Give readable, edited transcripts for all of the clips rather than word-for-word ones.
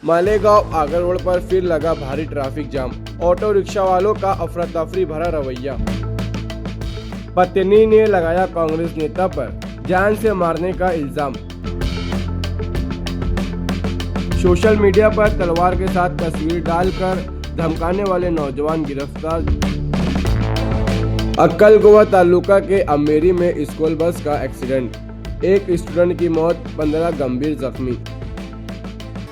Malegaon Agar road पर फिर लगा भारी ट्रैफिक जाम। ऑटो रिक्शा वालों का अफरा तफरी भरा रवैया। पत्नी ने लगाया कांग्रेस नेता पर जान से मारने का इल्जाम। सोशल मीडिया पर तलवार के साथ तस्वीर डालकर धमकाने वाले नौजवान गिरफ्तार। अक्कलकुआ तालुका के अमेरी में स्कूल बस का एक्सीडेंट, एक स्टूडेंट की मौत, 15 गंभीर जख्मी।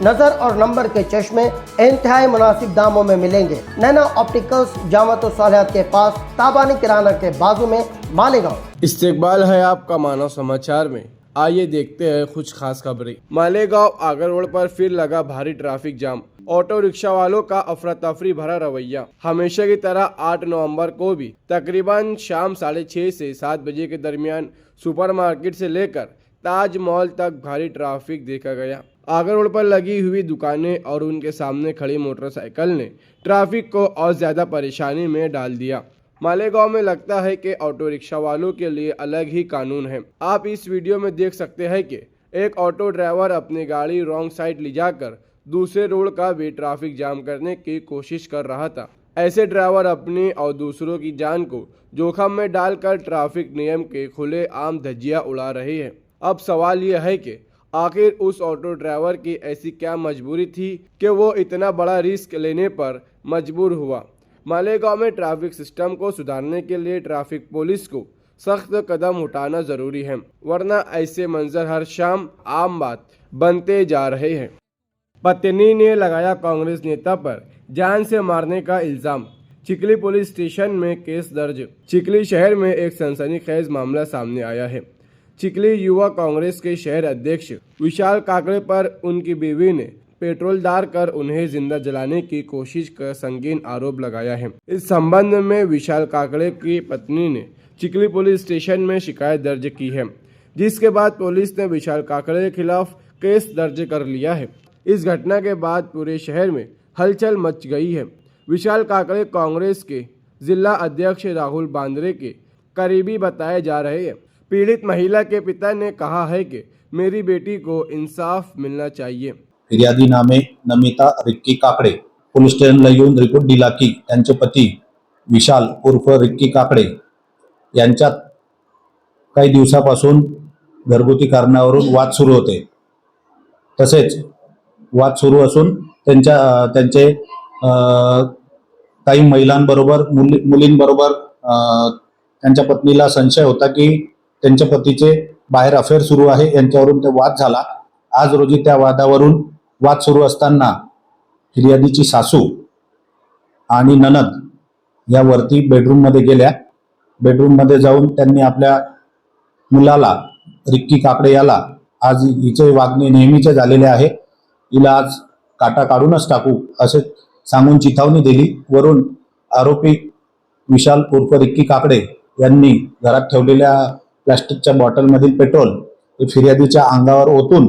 नजर और नंबर के चश्मे इंतहाई मुनासिब दामों में मिलेंगे। नैना ऑप्टिकल्स, जामत सालियात के पास, ताबानी किराना के बाजू में, मालेगांव। इस्तेकबाल है आपका मानव समाचार में। आइए देखते हैं कुछ खास खबरें। मालेगांव आगर रोड पर फिर लगा भारी ट्रैफिक जाम। ऑटो रिक्शा वालों का अफरा तफरी भरा रवैया। हमेशा की तरह 8 नवंबर को भी तकरीबन शाम 6:30 से 7 बजे के दरमियान सुपरमार्केट से लेकर ताज मॉल तक भारी ट्रैफिक देखा गया। आगर रोड पर लगी हुई दुकानें और उनके सामने खड़ी मोटरसाइकिल ने ट्रैफिक को और ज्यादा परेशानी में डाल दिया। मालेगांव में लगता है कि ऑटो रिक्शा वालों के लिए अलग ही कानून है। आप इस वीडियो में देख सकते हैं कि एक ऑटो ड्राइवर अपनी गाड़ी रॉन्ग साइड ले जाकर दूसरे रोड का भी ट्रैफिक जाम करने की कोशिश कर रहा था। ऐसे ड्राइवर अपनी और दूसरों की जान को जोखिम में डालकर ट्रैफिक नियम के खुले आम धज्जियां उड़ा रहे हैं। अब सवाल यह है कि आखिर उस ऑटो ड्राइवर की ऐसी क्या मजबूरी थी कि वो इतना बड़ा रिस्क लेने पर मजबूर हुआ। मालेगांव में ट्रैफिक सिस्टम को सुधारने के लिए ट्रैफिक पुलिस को सख्त कदम उठाना जरूरी है, वरना ऐसे मंजर हर शाम आम बात बनते जा रहे हैं। पत्नी ने लगाया कांग्रेस नेता पर जान से मारने का इल्जाम। चिखली पुलिस स्टेशन में केस दर्ज। चिखली शहर में एक सनसनीखेज मामला सामने आया है। चिखली युवा कांग्रेस के शहर अध्यक्ष विशाल काकड़े पर उनकी बीवी ने पेट्रोल डालकर उन्हें जिंदा जलाने की कोशिश का संगीन आरोप लगाया है। इस संबंध में विशाल काकड़े की पत्नी ने चिखली पुलिस स्टेशन में शिकायत दर्ज की है, जिसके बाद पुलिस ने विशाल काकड़े के खिलाफ केस दर्ज कर लिया है। इस घटना के बाद पूरे शहर में हलचल मच गई है। विशाल काकड़े कांग्रेस के जिला अध्यक्ष राहुल बांद्रे के करीबी बताए जा रहे हैं। पीड़ित महिला के पिता ने कहा है कि मेरी बेटी को इंसाफ मिलना चाहिए। फिर्यादी नामे नमिता रिक्की काकडे पोलीस स्टेशनला येऊन रिपोर्ट दिला की त्यांचे पती विशाल उर्फ रिक्की काकडे यांच्यात काही दिवसापासून घरगुती कारणावरून वाद सुरू होते। तसेच वाद सुरू असून त्यांचे काही महिलांबरोबर मुलींबरोबर त्यांच्या पत्नीला संशय होता की त्यांच्या पतीचे बाहेर अफेअर सुरू आहे, यांच्यावरून ते वाद झाला। आज रोजी त्या वादावरून वाद सुरू असताना फिर्यादीची सासू आणि ननद या वरती बेडरूम मध्ये गेल्या। बेडरूम मध्ये जाऊन त्यांनी आपल्या मुलाला रिक्की काकडे याला आज हिचे वागणे नेहमीचे झालेले आहे, हिला आज काटा काढूनच टाकू असे सांगून चिथावणी दिली। वरून आरोपी विशाल उर्फ रिक्की काकडे यांनी घरात ठेवलेल्या प्लास्टिकच्या बॉटलमधील पेट्रोल फिर्यादीच्या अंगावर ओतून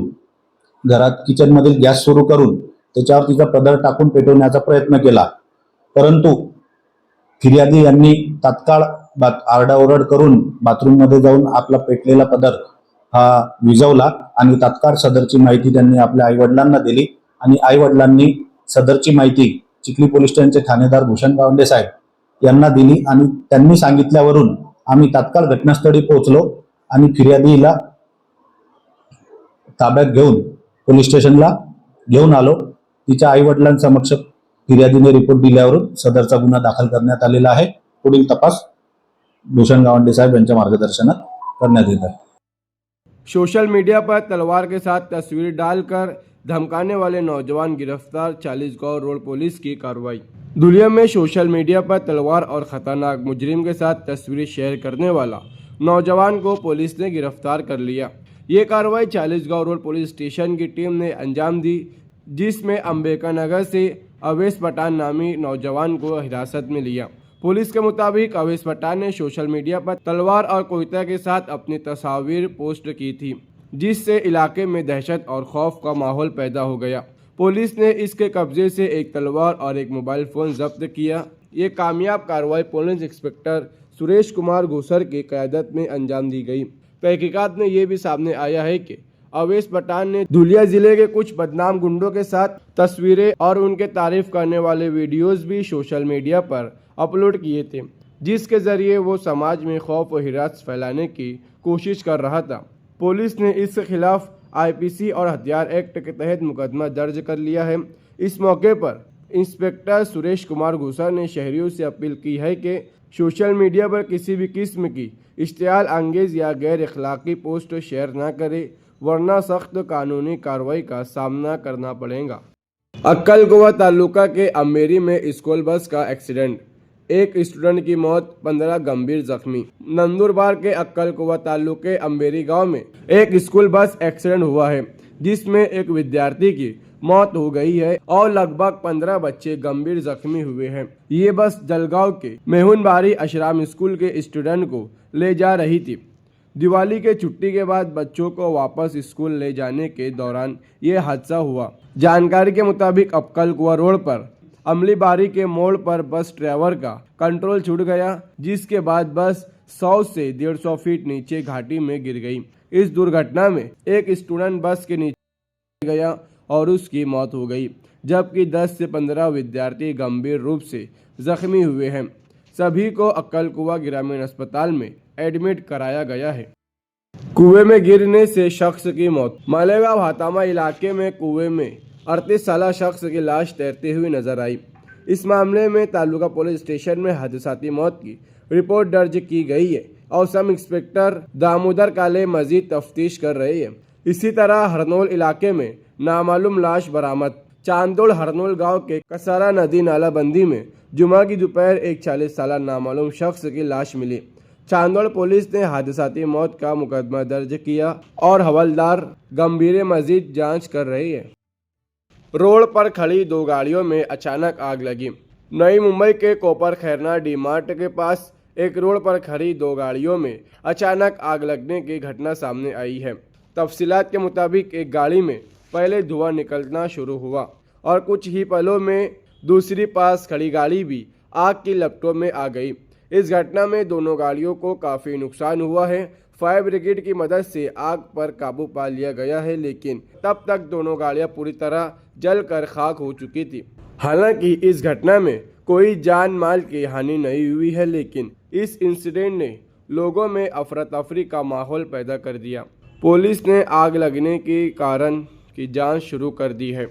घरात किचन मधील गॅस सुरू करून त्याच्यावर तिचा पदर टाकून पेटवण्याचा प्रयत्न केला, परंतु फिर्यादी यांनी तात्काळ आरडाओरड करून बाथरूम मध्ये जाऊन आपला पेटलेला पदर हा विझवला आणि तात्काळ सदरची माहिती त्यांनी आपल्या आईवडिलांना दिली आणि आईवडिलांनी सदरची माहिती चिखली पोलीस स्टेशनचे ठाणेदार भूषण गावंडे साहेब यांना दिली आणि त्यांनी सांगितल्यावरून आम्ही तात्काळ घटनास्थळी पोहोचलो आणि फिर्यादीला ताब्यात घेऊन पोलीस स्टेशनला घेऊन आलो। तिच्या आई वडिलांसमक्ष फिर्यादीने रिपोर्ट दिल्यावरून सदरचा गुन्हा दाखल करण्यात आलेला आहे। पुढील तपास भूषण गावंडे साहेब यांच्या मार्गदर्शनात करण्यात येत आहे। सोशल मीडिया पर तलवार के साथ तस्वीर डालकर धमकाने वाले नौजवान गिरफ्तार। 40 गांव रोड पुलिस की कार्रवाई। दुनिया में सोशल मीडिया पर तलवार और खतरनाक मुजरिम के साथ तस्वीरें शेयर करने वाला नौजवान को पुलिस ने गिरफ्तार कर लिया। ये कार्रवाई 40 गांव रोड पुलिस स्टेशन की टीम ने अंजाम दी, जिसमें अंबेडकर नगर से अवेश पठान नामी नौजवान को हिरासत में लिया। पुलिस के मुताबिक अवेश पठान ने सोशल मीडिया पर तलवार और कोयता के साथ अपनी तस्वीर पोस्ट की थी, जिससे इलाके में दहशत और खौफ का माहौल पैदा हो गया। पुलिस ने इसके कब्जे से एक तलवार और एक मोबाइल फ़ोन जब्त किया। ये कामयाब कार्रवाई पुलिस इंस्पेक्टर सुरेश कुमार घोसर की क़यादत में अंजाम दी गई। तहकीकात में ये भी सामने आया है कि अवेश पठान ने धुलिया जिले के कुछ बदनाम गुंडों के साथ तस्वीरें और उनके तारीफ करने वाले वीडियोस भी सोशल मीडिया पर अपलोड किए थे, जिसके जरिए वो समाज में खौफ और हिरास फैलाने की कोशिश कर रहा था। पुलिस ने इसके खिलाफ आईपीसी और हथियार एक्ट के तहत मुकदमा दर्ज कर लिया है। इस मौके पर इंस्पेक्टर सुरेश कुमार घुसर ने शहरियों से अपील की है कि सोशल मीडिया पर किसी भी किस्म की इश्तियाल अंगेज या गैर अखलाकी पोस्ट शेयर न करें, वरना सख्त कानूनी कार्रवाई का सामना करना पड़ेगा। अक्कलकुआ तालुका के अमेरी में स्कूल बस का एक्सीडेंट, एक स्टूडेंट की मौत, 15 गंभीर जख्मी। नंदुरबार के अक्कलकुआ तालुके अम्बेरी गांव में एक स्कूल बस एक्सीडेंट हुआ है, जिसमें एक विद्यार्थी की मौत हो गई है और लगभग 15 बच्चे गंभीर जख्मी हुए हैं। ये बस जलगांव के मेहुनबारी अशराम स्कूल के स्टूडेंट को ले जा रही थी। दिवाली के छुट्टी के बाद बच्चों को वापस स्कूल ले जाने के दौरान ये हादसा हुआ। जानकारी के मुताबिक अक्कलकुआ रोड पर अमलीबारी के मोड़ पर बस ड्राइवर का कंट्रोल छूट गया, जिसके बाद बस 100 से 150 फीट नीचे घाटी में गिर गई। इस दुर्घटना में एक स्टूडेंट बस के नीचे गया और उसकी मौत हो गई, जबकि 10 से 15 विद्यार्थी गंभीर रूप से जख्मी हुए हैं। सभी को अक्कलकुआ ग्रामीण अस्पताल में एडमिट कराया गया है। कुएं में गिरने से शख्स की मौत। मालेगांव हातामा इलाके में कुएं में 38 साल शख्स की लाश तैरती हुई नजर आई। इस मामले में तालुका पुलिस स्टेशन में हादसाती मौत की रिपोर्ट दर्ज की गई है और सब इंस्पेक्टर दामोदर काले मजीद तफ्तीश कर रहे हैं। इसी तरह हरनोल इलाके में नामालूम लाश बरामद। चांदोड़ हरनोल गांव के कसारा नदी नालाबंदी में जुमा की दोपहर एक 40 साल नामालूम शख्स की लाश मिली। चांदोड़ पुलिस ने हादसाती मौत का मुकदमा दर्ज किया और हवलदार गंभीर मजीद जांच कर रही है। रोड पर खड़ी 2 गाड़ियों में अचानक आग लगी। नई मुंबई के कोपर खैरना डी मार्ट के पास एक रोड पर खड़ी 2 गाड़ियों में अचानक आग लगने की घटना सामने आई है। तफसीलात के मुताबिक एक गाड़ी में पहले धुआं निकलना शुरू हुआ और कुछ ही पलों में दूसरी पास खड़ी गाड़ी भी आग की लपटों में आ गई। इस घटना में दोनों गाड़ियों को काफ़ी नुकसान हुआ है। फायर ब्रिगेड की मदद से आग पर काबू पा लिया गया है, लेकिन तब तक दोनों गाड़ियां पूरी तरह जलकर खाक हो चुकी थी। हालांकि इस घटना में कोई जान माल की हानि नहीं हुई है, लेकिन इस इंसिडेंट ने लोगों में अफरा तफरी का माहौल पैदा कर दिया। पुलिस ने आग लगने के कारण की जांच शुरू कर दी है।